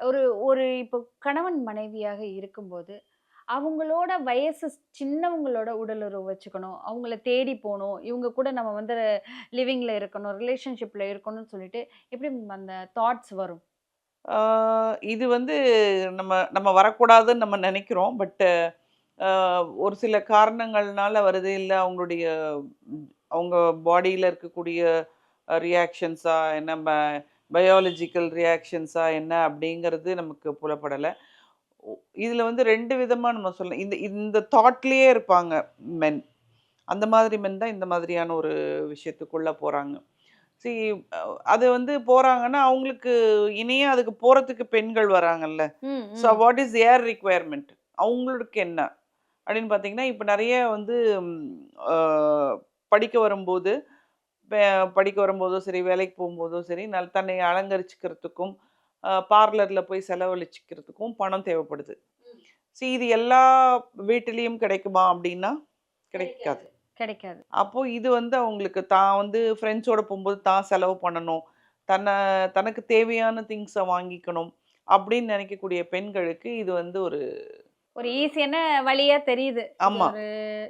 ஒரு ஒரு இப்போ கணவன் மனைவியாக இருக்கும்போது, அவங்களோட வயசு சின்னவங்களோட உடலுறவு வச்சுக்கணும். அவங்கள தேடி போணும். இவங்க கூட நம்ம வந்து லிவிங்ல இருக்கணும். ரிலேஷன்ஷிப்ல இருக்கணும்னு சொல்லிட்டு எப்படி அந்த தாட்ஸ் வரும்? ஆ இது வந்து நம்ம நம்ம வரக்கூடாதுன்னு நம்ம நெனைக்கிறோம். பட் அ ஒரு சில காரணங்கள்னால வருது. இல்ல அவங்களுடைய அவங்க பாடியில இருக்கக்கூடிய ரியாக்ஷன்ஸா என்ன பயாலஜிக்கல் ரியாக்ஷன்ஸா என்ன அப்படிங்கிறது நமக்கு புலப்படல. ஒ இதுல வந்து 2 விதமா நம்ம சொல்லலாம். இந்த இந்த தாட்லயே இருப்பாங்க மென். அந்த மாதிரி மென் தான் இந்த மாதிரியான ஒரு விஷயத்துக்குள்ள போறாங்க. சி அ அது வந்து போறாங்கன்னா, அவங்களுக்கு இணையா அதுக்கு போறதுக்கு பெண்கள் வராங்கல்ல. ம், ஸோ ம். What is their requirement? அவங்களுக்கு என்ன? அப்படின்னு பார்த்தீங்கன்னா, இப்ப நெறைய வந்து ம் அ படிக்க வரும்போது, வே படிக்க வரும்போதும் சரி, வேலைக்கு போம்போதும் சரி, தன்னை அலங்கரிச்சுக்கிறதுக்கும், பார்லர்ல போய் செலவழிச்சுக்கிறதுக்கும் பணம் தேவைப்படுது. இது எல்லா வீட்டிலயும் கிடைக்குமா அப்படின்னா, கிடைக்காது. கிடைக்காது. கிடைக்காது. அப்போ இது வந்து அவங்களுக்கு தான் வந்து ஃப்ரெண்ட்ஸோட போம்போது தான் செலவு பண்ணணும். தனக்கு தேவையான திங்ஸ வாங்கிக்கணும். அப்படின்னு நினைக்கக்கூடிய பெண்களுக்கு இது வந்து ஒரு ஒரு ஈஸியான வழியா தெரியுது. ஆமா,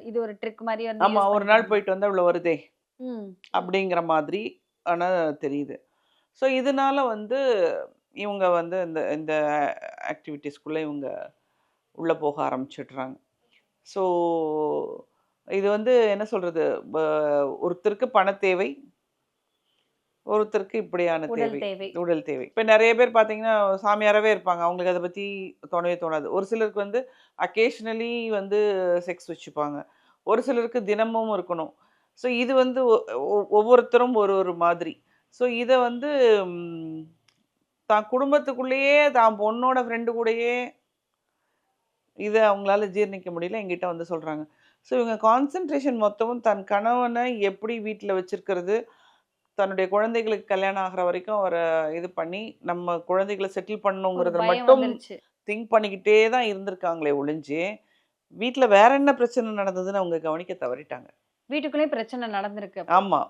இது ஒரு ட்ரிக் மாரி வந்து ஆமா. யூஸ் ஒரு நாள் பண்ணிக்கிறாங்க. போயிட்டு வந்தா இவ்வளோ வருதே! ம். அப்படிங்கிற மாதிரி ஆனா தெரியுது. ஸோ இதனால வந்து இவங்க வந்து இந்த இந்த ஆக்டிவிட்டீஸ்க்குள்ள இவங்க உள்ள போக ஆரம்பிச்சுடுறாங்க. ஸோ இது வந்து என்ன சொல்றது? ப ஒருத்தருக்கு பண தேவை. ஒருத்தருக்கு இப்படியான உடல் தேவை. தேவை. உடல் தேவை. இப்ப நெறைய பேர் பார்த்தீங்கன்னா, சாமியாராவே இருப்பாங்க. அவங்களுக்கு அத பத்தி தோணவே தோணாது. ஒரு சிலருக்கு வந்து அக்கேஷனலி வந்து செக்ஸ் வச்சுப்பாங்க. ஒரு சிலருக்கு தினமும் இருக்கணும். இது வந்து ஒவ்வொருத்தரும் ஒரு ஒரு மாதிரி. இத வந்து ம் தான் குடும்பத்துக்குள்ளேயே தான் பொண்ணோட ஃப்ரெண்டு கூடயே இத அவங்களால ஜீரணிக்க முடியல. என்கிட்ட வந்து சொல்றாங்க. இவங்க கான்சன்ட்ரேஷன் மொத்தமும் தன் கணவன எப்படி வீட்ல வச்சிருக்கிறது, தன்னுடைய குழந்தைகளுக்கு கல்யாணம் ஆகுற வரைக்கும் அவர இது பண்ணி, நம்ம குழந்தைகள செட்டில் ஒரு பண்ணணுங்கிறத பயம் மட்டும் வந்துருச்சு. திங்க் பண்ணிக்கிட்டே தான் இருந்திருக்காங்களே ஒழிஞ்சு, வீட்ல வேற என்ன பிரச்சனை நடந்ததுன்னு அவங்க கவனிக்க தவறிட்டாங்க. வீட்டுக்குள்ளேயும் பிரச்சனை நடந்திருக்கு அப்போ. ஆமா.